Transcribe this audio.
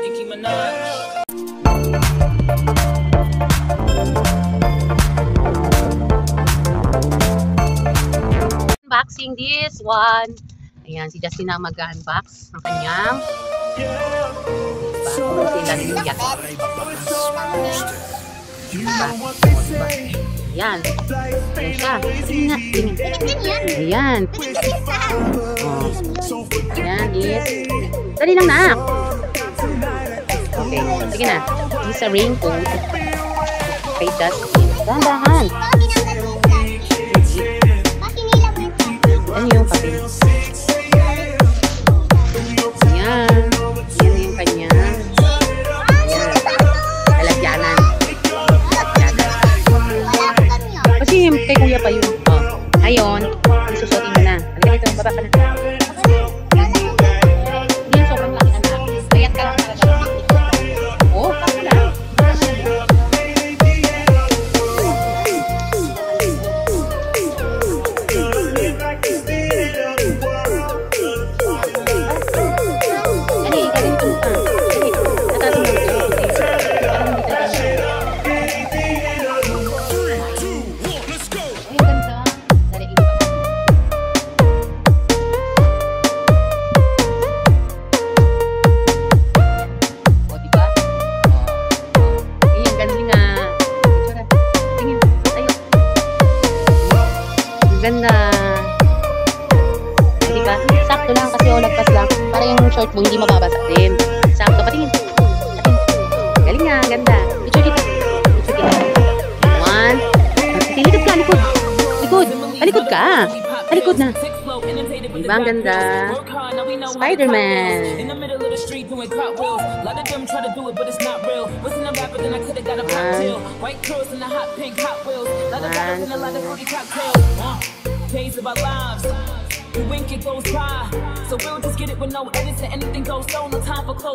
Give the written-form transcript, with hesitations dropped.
Nicki Minaj. Unboxing this one. Ayan, si Justina mag-unbox ng kanyang sila rin yung yakin. Ayan. Ayan siya. Tingin. Ayan. Oh. Ayan is. Dali lang na. Okay. Sige na. This is a raincoat. Okay, Justin. Dahan-dahan. Ano yung papel? Ayan. Ayan yung kanya. Ayan. Lalagyanan. Kasi kay kuya pa yun. Oh. Ayun. Isusutin mo na. Halika dito. Baba ka na. Yan. Sobrang laki na. Ayan ka lang talaga. Oh. Wala. Ganda. Diba? Sakto lang kasi o lagpas lang. Para yung short mo hindi mababasa din. Sakto. Patingin. Galing nga. Ganda. Picture kita. Picture kita. One. Likod ka. Likod. Likod. Talikod ka. Talikod na. Diba? Ang ganda. Spider-Man. Days of our lives, we wink, it goes by. So we'll just get it with no edits and anything goes on. No time for close.